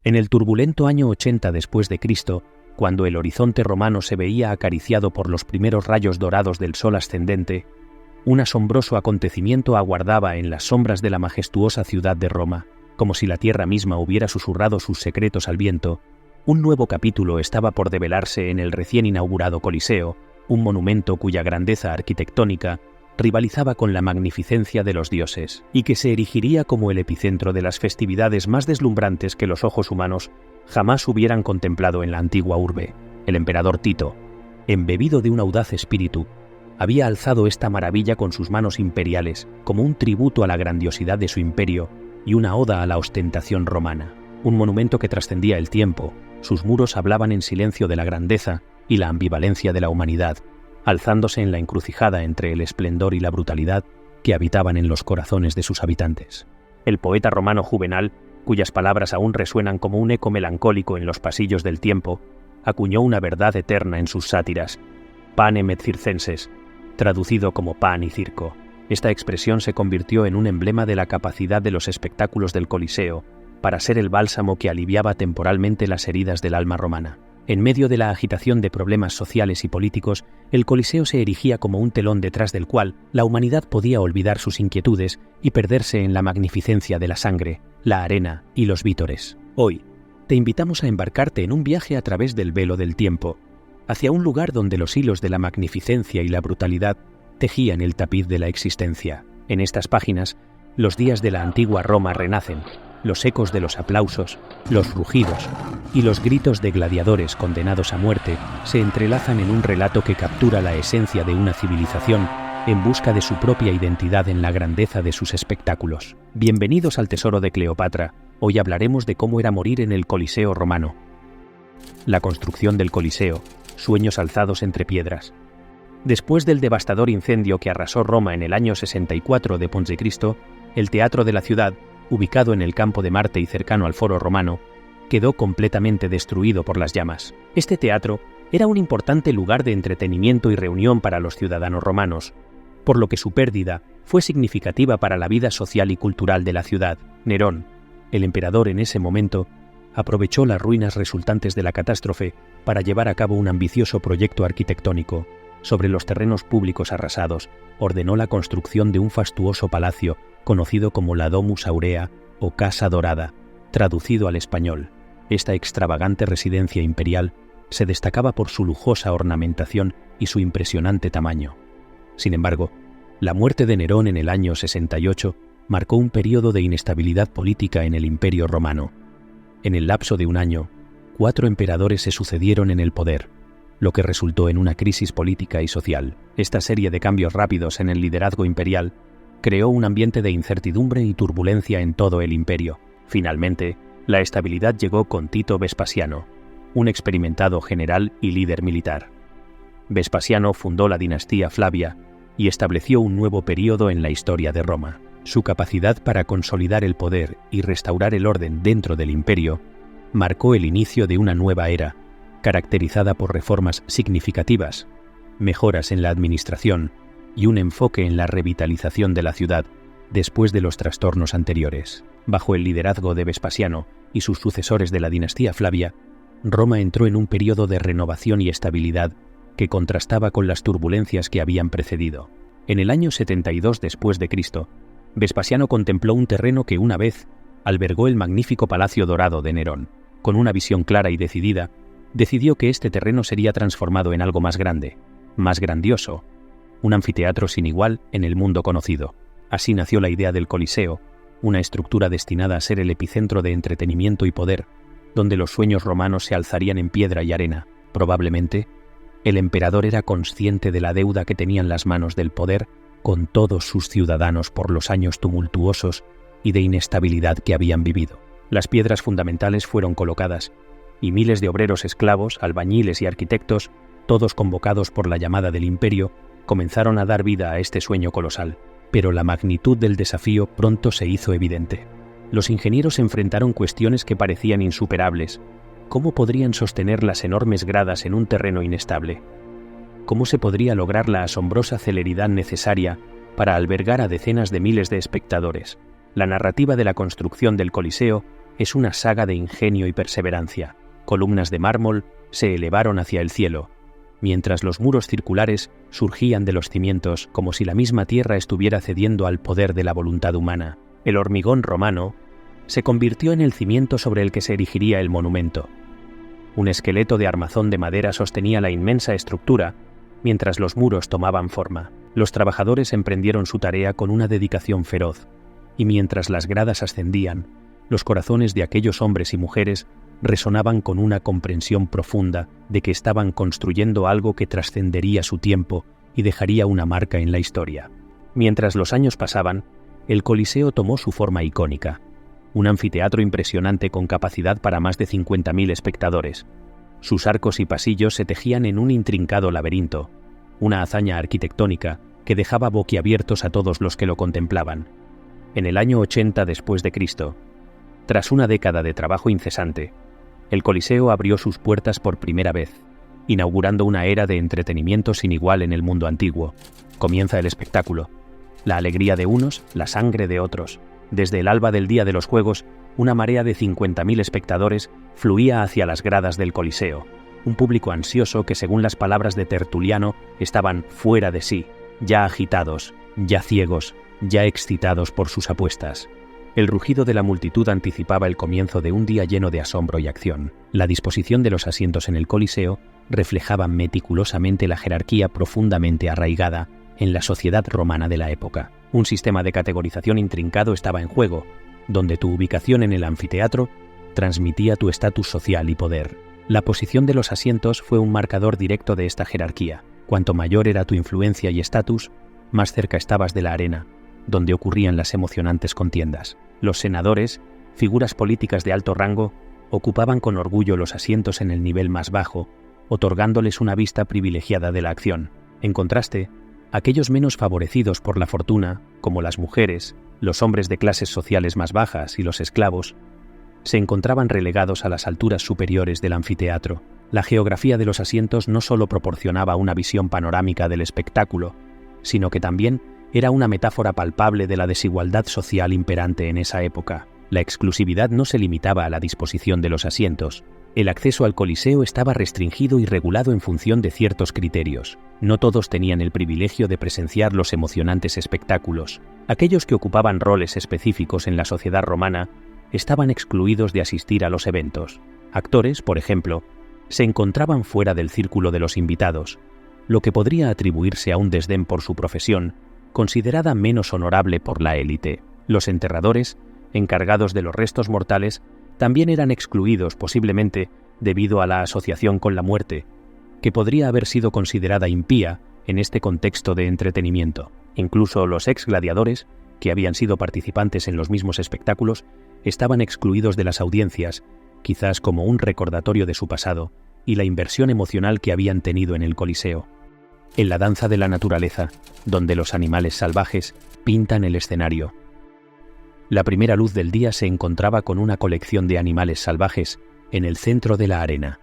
En el turbulento año 80 después de Cristo, cuando el horizonte romano se veía acariciado por los primeros rayos dorados del sol ascendente, un asombroso acontecimiento aguardaba en las sombras de la majestuosa ciudad de Roma. Como si la tierra misma hubiera susurrado sus secretos al viento, un nuevo capítulo estaba por develarse en el recién inaugurado Coliseo, un monumento cuya grandeza arquitectónica rivalizaba con la magnificencia de los dioses, y que se erigiría como el epicentro de las festividades más deslumbrantes que los ojos humanos jamás hubieran contemplado en la antigua urbe. El emperador Tito, embebido de un audaz espíritu, había alzado esta maravilla con sus manos imperiales como un tributo a la grandiosidad de su imperio y una oda a la ostentación romana. Un monumento que trascendía el tiempo, sus muros hablaban en silencio de la grandeza y la ambivalencia de la humanidad, alzándose en la encrucijada entre el esplendor y la brutalidad que habitaban en los corazones de sus habitantes. El poeta romano Juvenal, cuyas palabras aún resuenan como un eco melancólico en los pasillos del tiempo, acuñó una verdad eterna en sus sátiras: panem et circenses, traducido como pan y circo. Esta expresión se convirtió en un emblema de la capacidad de los espectáculos del Coliseo para ser el bálsamo que aliviaba temporalmente las heridas del alma romana. En medio de la agitación de problemas sociales y políticos, el Coliseo se erigía como un telón detrás del cual la humanidad podía olvidar sus inquietudes y perderse en la magnificencia de la sangre, la arena y los vítores. Hoy, te invitamos a embarcarte en un viaje a través del velo del tiempo, hacia un lugar donde los hilos de la magnificencia y la brutalidad tejían el tapiz de la existencia. En estas páginas, los días de la antigua Roma renacen, los ecos de los aplausos, los rugidos y los gritos de gladiadores condenados a muerte se entrelazan en un relato que captura la esencia de una civilización en busca de su propia identidad en la grandeza de sus espectáculos. Bienvenidos al Tesoro de Cleopatra. Hoy hablaremos de cómo era morir en el Coliseo romano. La construcción del Coliseo, sueños alzados entre piedras. Después del devastador incendio que arrasó Roma en el año 64 de Ponce Cristo, el teatro de la ciudad, ubicado en el campo de Marte y cercano al Foro Romano, quedó completamente destruido por las llamas. Este teatro era un importante lugar de entretenimiento y reunión para los ciudadanos romanos, por lo que su pérdida fue significativa para la vida social y cultural de la ciudad. Nerón, el emperador en ese momento, aprovechó las ruinas resultantes de la catástrofe para llevar a cabo un ambicioso proyecto arquitectónico. Sobre los terrenos públicos arrasados, ordenó la construcción de un fastuoso palacio conocido como la Domus Aurea o Casa Dorada, traducido al español. Esta extravagante residencia imperial se destacaba por su lujosa ornamentación y su impresionante tamaño. Sin embargo, la muerte de Nerón en el año 68 marcó un periodo de inestabilidad política en el Imperio Romano. En el lapso de un año, 4 emperadores se sucedieron en el poder, lo que resultó en una crisis política y social. Esta serie de cambios rápidos en el liderazgo imperial creó un ambiente de incertidumbre y turbulencia en todo el imperio. Finalmente, la estabilidad llegó con Tito Vespasiano, un experimentado general y líder militar. Vespasiano fundó la dinastía Flavia y estableció un nuevo período en la historia de Roma. Su capacidad para consolidar el poder y restaurar el orden dentro del imperio marcó el inicio de una nueva era, caracterizada por reformas significativas, mejoras en la administración y un enfoque en la revitalización de la ciudad después de los trastornos anteriores. Bajo el liderazgo de Vespasiano y sus sucesores de la dinastía Flavia, Roma entró en un periodo de renovación y estabilidad que contrastaba con las turbulencias que habían precedido. En el año 72 después de Cristo, Vespasiano contempló un terreno que una vez albergó el magnífico Palacio Dorado de Nerón. Con una visión clara y decidida, decidió que este terreno sería transformado en algo más grande, más grandioso, un anfiteatro sin igual en el mundo conocido. Así nació la idea del Coliseo, una estructura destinada a ser el epicentro de entretenimiento y poder, donde los sueños romanos se alzarían en piedra y arena. Probablemente, el emperador era consciente de la deuda que tenían las manos del poder con todos sus ciudadanos por los años tumultuosos y de inestabilidad que habían vivido. Las piedras fundamentales fueron colocadas, y miles de obreros esclavos, albañiles y arquitectos, todos convocados por la llamada del imperio, comenzaron a dar vida a este sueño colosal. Pero la magnitud del desafío pronto se hizo evidente. Los ingenieros enfrentaron cuestiones que parecían insuperables. ¿Cómo podrían sostener las enormes gradas en un terreno inestable? ¿Cómo se podría lograr la asombrosa celeridad necesaria para albergar a decenas de miles de espectadores? La narrativa de la construcción del Coliseo es una saga de ingenio y perseverancia. Columnas de mármol se elevaron hacia el cielo, mientras los muros circulares surgían de los cimientos como si la misma tierra estuviera cediendo al poder de la voluntad humana. El hormigón romano se convirtió en el cimiento sobre el que se erigiría el monumento. Un esqueleto de armazón de madera sostenía la inmensa estructura, mientras los muros tomaban forma. Los trabajadores emprendieron su tarea con una dedicación feroz, y mientras las gradas ascendían, los corazones de aquellos hombres y mujeres resonaban con una comprensión profunda de que estaban construyendo algo que trascendería su tiempo y dejaría una marca en la historia. Mientras los años pasaban, el Coliseo tomó su forma icónica, un anfiteatro impresionante con capacidad para más de 50.000 espectadores. Sus arcos y pasillos se tejían en un intrincado laberinto, una hazaña arquitectónica que dejaba boquiabiertos a todos los que lo contemplaban. En el año 80 después de Cristo, tras una década de trabajo incesante, el Coliseo abrió sus puertas por primera vez, inaugurando una era de entretenimiento sin igual en el mundo antiguo. Comienza el espectáculo. La alegría de unos, la sangre de otros. Desde el alba del día de los Juegos, una marea de 50.000 espectadores fluía hacia las gradas del Coliseo, un público ansioso que, según las palabras de Tertuliano, estaban fuera de sí, ya agitados, ya ciegos, ya excitados por sus apuestas. El rugido de la multitud anticipaba el comienzo de un día lleno de asombro y acción. La disposición de los asientos en el Coliseo reflejaba meticulosamente la jerarquía profundamente arraigada en la sociedad romana de la época. Un sistema de categorización intrincado estaba en juego, donde tu ubicación en el anfiteatro transmitía tu estatus social y poder. La posición de los asientos fue un marcador directo de esta jerarquía. Cuanto mayor era tu influencia y estatus, más cerca estabas de la arena, donde ocurrían las emocionantes contiendas. Los senadores, figuras políticas de alto rango, ocupaban con orgullo los asientos en el nivel más bajo, otorgándoles una vista privilegiada de la acción. En contraste, aquellos menos favorecidos por la fortuna, como las mujeres, los hombres de clases sociales más bajas y los esclavos, se encontraban relegados a las alturas superiores del anfiteatro. La geografía de los asientos no solo proporcionaba una visión panorámica del espectáculo, sino que también era una metáfora palpable de la desigualdad social imperante en esa época. La exclusividad no se limitaba a la disposición de los asientos. El acceso al Coliseo estaba restringido y regulado en función de ciertos criterios. No todos tenían el privilegio de presenciar los emocionantes espectáculos. Aquellos que ocupaban roles específicos en la sociedad romana estaban excluidos de asistir a los eventos. Actores, por ejemplo, se encontraban fuera del círculo de los invitados, lo que podría atribuirse a un desdén por su profesión, considerada menos honorable por la élite. Los enterradores, encargados de los restos mortales, también eran excluidos posiblemente debido a la asociación con la muerte, que podría haber sido considerada impía en este contexto de entretenimiento. Incluso los ex-gladiadores, que habían sido participantes en los mismos espectáculos, estaban excluidos de las audiencias, quizás como un recordatorio de su pasado y la inversión emocional que habían tenido en el Coliseo. En la danza de la naturaleza, donde los animales salvajes pintan el escenario. La primera luz del día se encontraba con una colección de animales salvajes en el centro de la arena.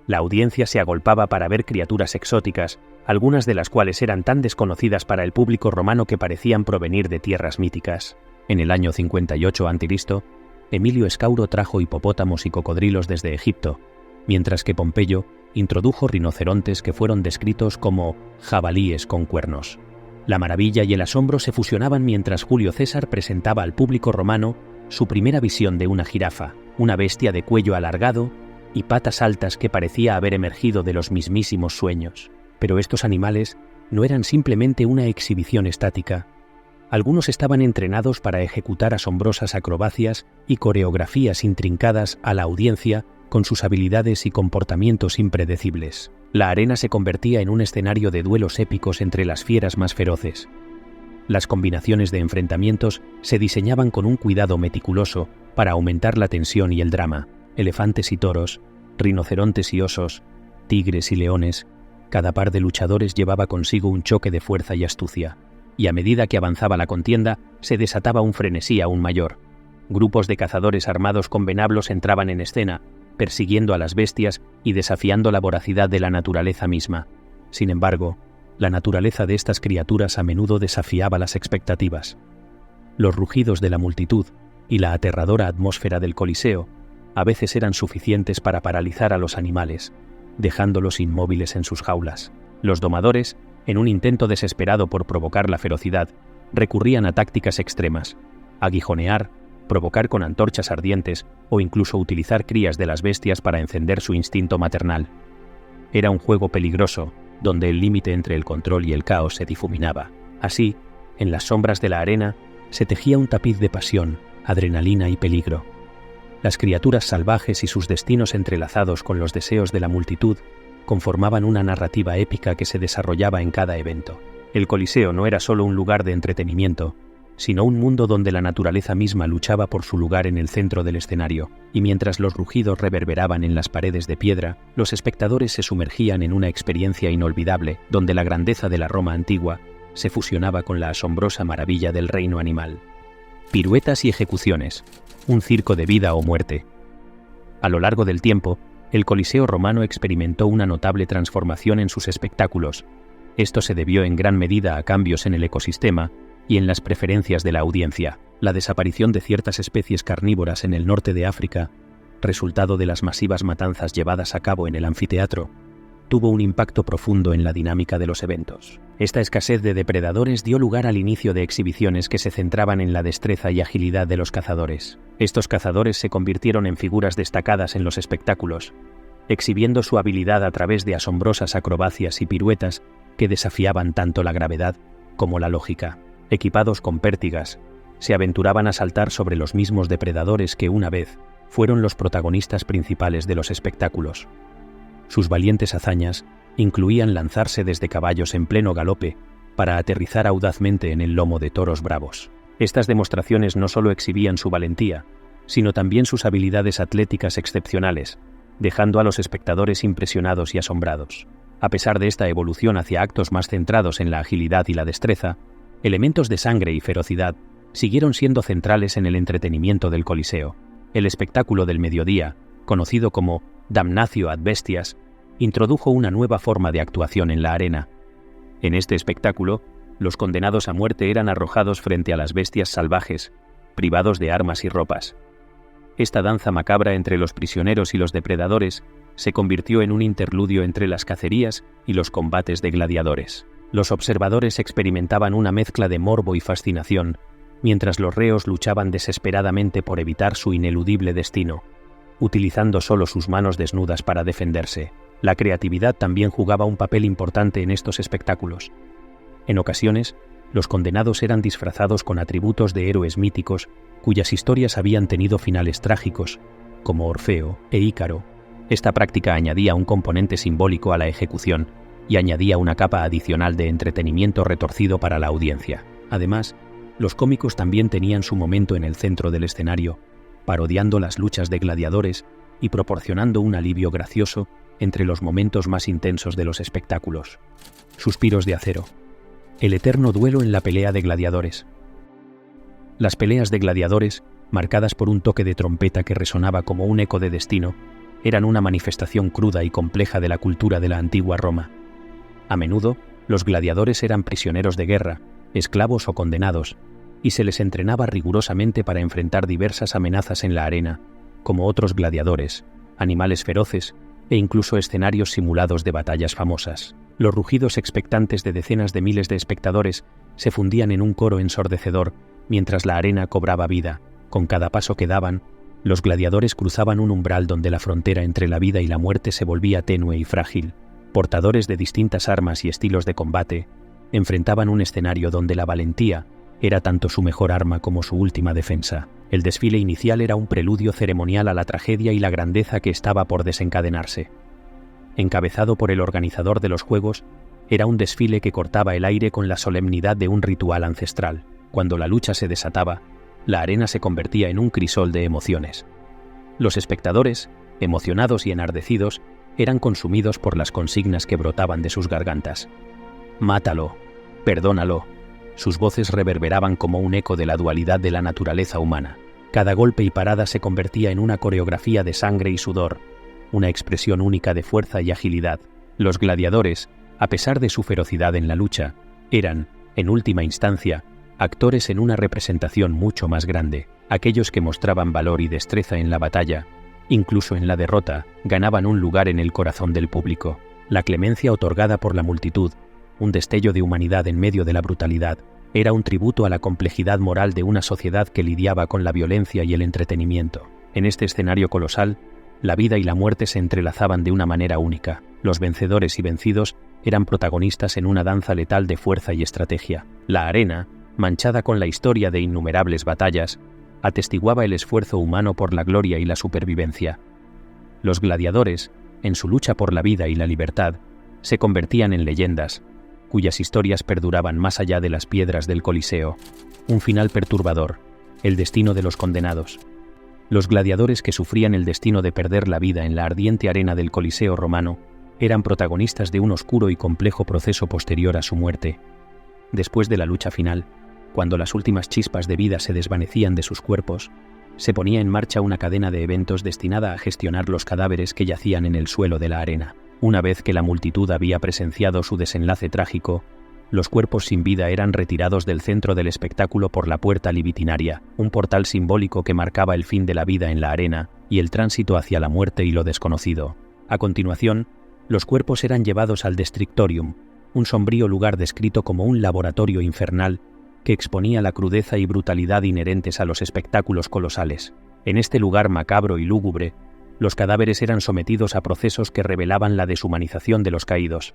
La audiencia se agolpaba para ver criaturas exóticas, algunas de las cuales eran tan desconocidas para el público romano que parecían provenir de tierras míticas. En el año 58 a.C., Emilio Escauro trajo hipopótamos y cocodrilos desde Egipto, mientras que Pompeyo introdujo rinocerontes que fueron descritos como jabalíes con cuernos. La maravilla y el asombro se fusionaban mientras Julio César presentaba al público romano su primera visión de una jirafa, una bestia de cuello alargado y patas altas que parecía haber emergido de los mismísimos sueños. Pero estos animales no eran simplemente una exhibición estática. Algunos estaban entrenados para ejecutar asombrosas acrobacias y coreografías intrincadas a la audiencia con sus habilidades y comportamientos impredecibles. La arena se convertía en un escenario de duelos épicos entre las fieras más feroces. Las combinaciones de enfrentamientos se diseñaban con un cuidado meticuloso para aumentar la tensión y el drama. Elefantes y toros, rinocerontes y osos, tigres y leones, cada par de luchadores llevaba consigo un choque de fuerza y astucia, y a medida que avanzaba la contienda, se desataba un frenesí aún mayor. Grupos de cazadores armados con venablos entraban en escena, persiguiendo a las bestias y desafiando la voracidad de la naturaleza misma. Sin embargo, la naturaleza de estas criaturas a menudo desafiaba las expectativas. Los rugidos de la multitud y la aterradora atmósfera del Coliseo a veces eran suficientes para paralizar a los animales, dejándolos inmóviles en sus jaulas. Los domadores, en un intento desesperado por provocar la ferocidad, recurrían a tácticas extremas: aguijonear, provocar con antorchas ardientes o incluso utilizar crías de las bestias para encender su instinto maternal. Era un juego peligroso, donde el límite entre el control y el caos se difuminaba. Así, en las sombras de la arena, se tejía un tapiz de pasión, adrenalina y peligro. Las criaturas salvajes y sus destinos entrelazados con los deseos de la multitud conformaban una narrativa épica que se desarrollaba en cada evento. El Coliseo no era solo un lugar de entretenimiento, sino un mundo donde la naturaleza misma luchaba por su lugar en el centro del escenario, y mientras los rugidos reverberaban en las paredes de piedra, los espectadores se sumergían en una experiencia inolvidable donde la grandeza de la Roma antigua se fusionaba con la asombrosa maravilla del reino animal. Piruetas y ejecuciones, un circo de vida o muerte. A lo largo del tiempo, el Coliseo romano experimentó una notable transformación en sus espectáculos. Esto se debió en gran medida a cambios en el ecosistema y en las preferencias de la audiencia. La desaparición de ciertas especies carnívoras en el norte de África, resultado de las masivas matanzas llevadas a cabo en el anfiteatro, tuvo un impacto profundo en la dinámica de los eventos. Esta escasez de depredadores dio lugar al inicio de exhibiciones que se centraban en la destreza y agilidad de los cazadores. Estos cazadores se convirtieron en figuras destacadas en los espectáculos, exhibiendo su habilidad a través de asombrosas acrobacias y piruetas que desafiaban tanto la gravedad como la lógica. Equipados con pértigas, se aventuraban a saltar sobre los mismos depredadores que una vez fueron los protagonistas principales de los espectáculos. Sus valientes hazañas incluían lanzarse desde caballos en pleno galope para aterrizar audazmente en el lomo de toros bravos. Estas demostraciones no solo exhibían su valentía, sino también sus habilidades atléticas excepcionales, dejando a los espectadores impresionados y asombrados. A pesar de esta evolución hacia actos más centrados en la agilidad y la destreza, elementos de sangre y ferocidad siguieron siendo centrales en el entretenimiento del Coliseo. El espectáculo del mediodía, conocido como Damnatio ad Bestias, introdujo una nueva forma de actuación en la arena. En este espectáculo, los condenados a muerte eran arrojados frente a las bestias salvajes, privados de armas y ropas. Esta danza macabra entre los prisioneros y los depredadores se convirtió en un interludio entre las cacerías y los combates de gladiadores. Los observadores experimentaban una mezcla de morbo y fascinación, mientras los reos luchaban desesperadamente por evitar su ineludible destino, utilizando solo sus manos desnudas para defenderse. La creatividad también jugaba un papel importante en estos espectáculos. En ocasiones, los condenados eran disfrazados con atributos de héroes míticos cuyas historias habían tenido finales trágicos, como Orfeo e Ícaro. Esta práctica añadía un componente simbólico a la ejecución y añadía una capa adicional de entretenimiento retorcido para la audiencia. Además, los cómicos también tenían su momento en el centro del escenario, parodiando las luchas de gladiadores y proporcionando un alivio gracioso entre los momentos más intensos de los espectáculos. Suspiros de acero. El eterno duelo en la pelea de gladiadores. Las peleas de gladiadores, marcadas por un toque de trompeta que resonaba como un eco de destino, eran una manifestación cruda y compleja de la cultura de la antigua Roma. A menudo, los gladiadores eran prisioneros de guerra, esclavos o condenados, y se les entrenaba rigurosamente para enfrentar diversas amenazas en la arena, como otros gladiadores, animales feroces e incluso escenarios simulados de batallas famosas. Los rugidos expectantes de decenas de miles de espectadores se fundían en un coro ensordecedor mientras la arena cobraba vida. Con cada paso que daban, los gladiadores cruzaban un umbral donde la frontera entre la vida y la muerte se volvía tenue y frágil. Portadores de distintas armas y estilos de combate, enfrentaban un escenario donde la valentía era tanto su mejor arma como su última defensa. El desfile inicial era un preludio ceremonial a la tragedia y la grandeza que estaba por desencadenarse. Encabezado por el organizador de los juegos, era un desfile que cortaba el aire con la solemnidad de un ritual ancestral. Cuando la lucha se desataba, la arena se convertía en un crisol de emociones. Los espectadores, emocionados y enardecidos, eran consumidos por las consignas que brotaban de sus gargantas. «Mátalo», «Perdónalo». Sus voces reverberaban como un eco de la dualidad de la naturaleza humana. Cada golpe y parada se convertía en una coreografía de sangre y sudor, una expresión única de fuerza y agilidad. Los gladiadores, a pesar de su ferocidad en la lucha, eran, en última instancia, actores en una representación mucho más grande. Aquellos que mostraban valor y destreza en la batalla, incluso en la derrota, ganaban un lugar en el corazón del público. La clemencia otorgada por la multitud, un destello de humanidad en medio de la brutalidad, era un tributo a la complejidad moral de una sociedad que lidiaba con la violencia y el entretenimiento. En este escenario colosal, la vida y la muerte se entrelazaban de una manera única. Los vencedores y vencidos eran protagonistas en una danza letal de fuerza y estrategia. La arena, manchada con la historia de innumerables batallas, atestiguaba el esfuerzo humano por la gloria y la supervivencia. Los gladiadores, en su lucha por la vida y la libertad, se convertían en leyendas, cuyas historias perduraban más allá de las piedras del Coliseo. Un final perturbador, el destino de los condenados. Los gladiadores que sufrían el destino de perder la vida en la ardiente arena del Coliseo romano eran protagonistas de un oscuro y complejo proceso posterior a su muerte. Después de la lucha final, cuando las últimas chispas de vida se desvanecían de sus cuerpos, se ponía en marcha una cadena de eventos destinada a gestionar los cadáveres que yacían en el suelo de la arena. Una vez que la multitud había presenciado su desenlace trágico, los cuerpos sin vida eran retirados del centro del espectáculo por la puerta libitinaria, un portal simbólico que marcaba el fin de la vida en la arena y el tránsito hacia la muerte y lo desconocido. A continuación, los cuerpos eran llevados al Destrictorium, un sombrío lugar descrito como un laboratorio infernal que exponía la crudeza y brutalidad inherentes a los espectáculos colosales. En este lugar macabro y lúgubre, los cadáveres eran sometidos a procesos que revelaban la deshumanización de los caídos.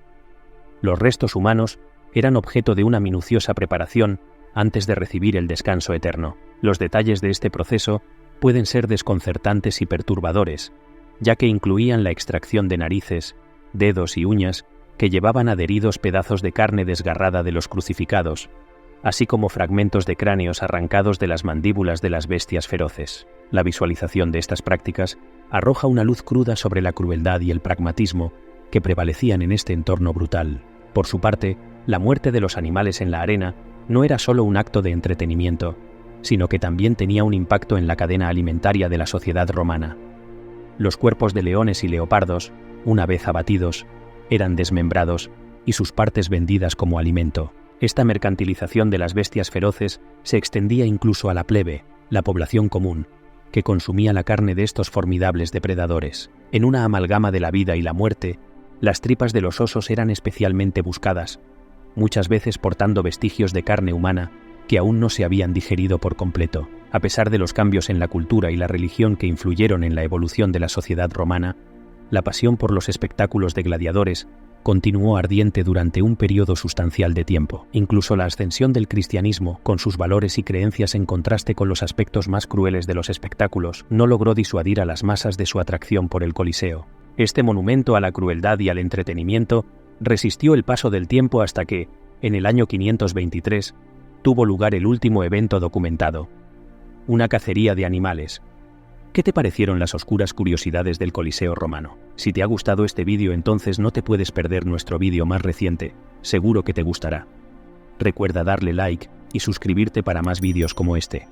Los restos humanos eran objeto de una minuciosa preparación antes de recibir el descanso eterno. Los detalles de este proceso pueden ser desconcertantes y perturbadores, ya que incluían la extracción de narices, dedos y uñas que llevaban adheridos pedazos de carne desgarrada de los crucificados, así como fragmentos de cráneos arrancados de las mandíbulas de las bestias feroces. La visualización de estas prácticas arroja una luz cruda sobre la crueldad y el pragmatismo que prevalecían en este entorno brutal. Por su parte, la muerte de los animales en la arena no era solo un acto de entretenimiento, sino que también tenía un impacto en la cadena alimentaria de la sociedad romana. Los cuerpos de leones y leopardos, una vez abatidos, eran desmembrados y sus partes vendidas como alimento. Esta mercantilización de las bestias feroces se extendía incluso a la plebe, la población común, que consumía la carne de estos formidables depredadores. En una amalgama de la vida y la muerte, las tripas de los osos eran especialmente buscadas, muchas veces portando vestigios de carne humana que aún no se habían digerido por completo. A pesar de los cambios en la cultura y la religión que influyeron en la evolución de la sociedad romana, la pasión por los espectáculos de gladiadores continuó ardiente durante un periodo sustancial de tiempo. Incluso la ascensión del cristianismo, con sus valores y creencias en contraste con los aspectos más crueles de los espectáculos, no logró disuadir a las masas de su atracción por el Coliseo. Este monumento a la crueldad y al entretenimiento resistió el paso del tiempo hasta que, en el año 523, tuvo lugar el último evento documentado: una cacería de animales. ¿Qué te parecieron las oscuras curiosidades del Coliseo romano? Si te ha gustado este vídeo, entonces no te puedes perder nuestro vídeo más reciente, seguro que te gustará. Recuerda darle like y suscribirte para más vídeos como este.